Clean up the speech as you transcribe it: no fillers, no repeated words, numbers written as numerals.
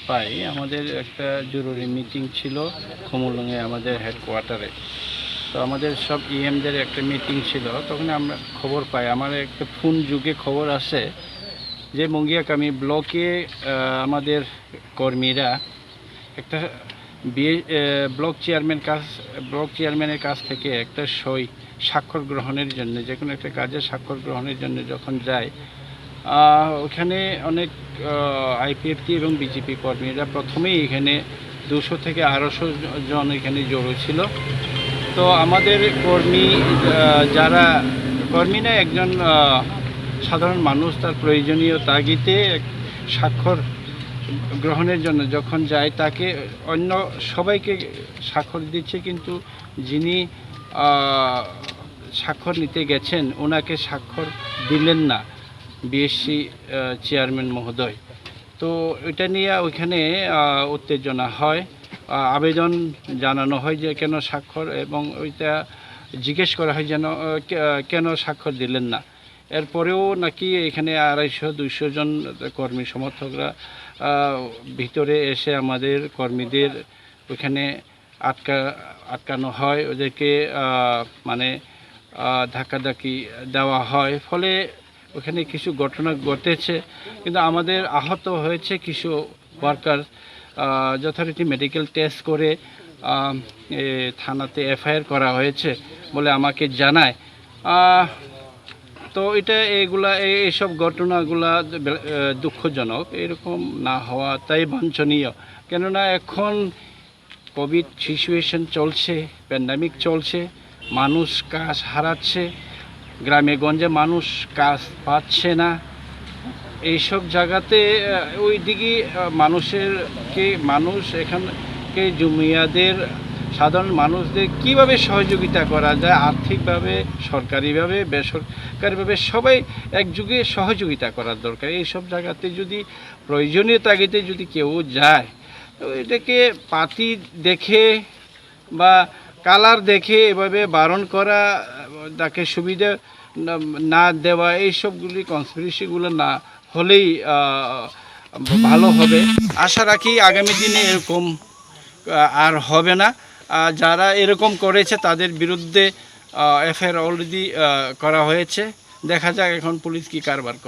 পাই আমাদের একটা জরুরি মিটিং ছিল খুমুলুঙে আমাদের হেডকোয়ার্টারে। তো আমাদের সব ইএমদের একটা মিটিং ছিল, তখন আমরা খবর পাই, আমার একটা ফোন যুগে খবর আসে যে মঙ্গিয়াকামি ব্লকে আমাদের কর্মীরা একটা ব্লক চেয়ারম্যানের কাছ থেকে একটা স্বাক্ষর গ্রহণের জন্য, যে কোনো একটা কাজে স্বাক্ষর গ্রহণের জন্য যখন যায়, ওখানে অনেক আইপিএফটি এবং বিজেপি কর্মীরা প্রথমেই এখানে 200 থেকে 250 জন এখানে জড়ো ছিল। তো আমাদের যারা কর্মী না, একজন সাধারণ মানুষ তার প্রয়োজনীয় তাগিদে স্বাক্ষর গ্রহণের জন্য যখন যায়, তাকে অন্য সবাইকে স্বাক্ষর দিচ্ছে, কিন্তু যিনি স্বাক্ষর নিতে গেছেন ওনাকে স্বাক্ষর দিলেন না বিএসসি চেয়ারম্যান মহোদয়। তো এটা নিয়ে ওইখানে উত্তেজনা হয়, আবেদন জানানো হয় যে কেন স্বাক্ষর, এবং ওইটা জিজ্ঞেস করা হয় যেন কেন স্বাক্ষর দিলেন না। এরপরেও নাকি এখানে 250-200 জন কর্মী সমর্থকরা ভিতরে এসে আমাদের কর্মীদের ওইখানে আটকানো হয়, ওদেরকে মানে ধাক্কাধাক্কি দেওয়া হয়, ফলে ওখানে কিছু ঘটনা ঘটেছে। কিন্তু আমাদের আহত হয়েছে কিছু ওয়ার্কার, যথারীতি মেডিকেল টেস্ট করে থানাতে এফআইআর করা হয়েছে বলে আমাকে জানায়। তো এইসব ঘটনাগুলা দুঃখজনক, এরকম না হওয়া তাই বাঞ্ছনীয়। কেননা এখন কোভিড সিচুয়েশন চলছে, প্যান্ডামিক চলছে, মানুষ কাজ হারাচ্ছে, গ্রামে গঞ্জে মানুষ কাজ পাচ্ছে না। এইসব জায়গাতে ওই দিকে মানুষ এখানকে জমিয়াদের সাধারণ মানুষদের কিভাবে সহযোগিতা করা যায়, আর্থিকভাবে, সরকারিভাবে, বেসরকারিভাবে সবাই একযোগে সহযোগিতা করার দরকার। এইসব জায়গাতে যদি প্রয়োজনীয় তাগিদে যদি কেউ যায়, তো এটাকে পার্টি দেখে বা কালার দেখে এভাবে বারণ করা, তাকে সুবিধা না দেওয়া, এইসবগুলি কনস্পিরেসিগুলো না হলেই ভালো হবে। আশা রাখি আগামী দিনে এরকম আর হবে না। যারা এরকম করেছে তাদের বিরুদ্ধে এফআইআর অলরেডি করা হয়েছে। দেখা যাক এখন পুলিশ কি কারবার করে।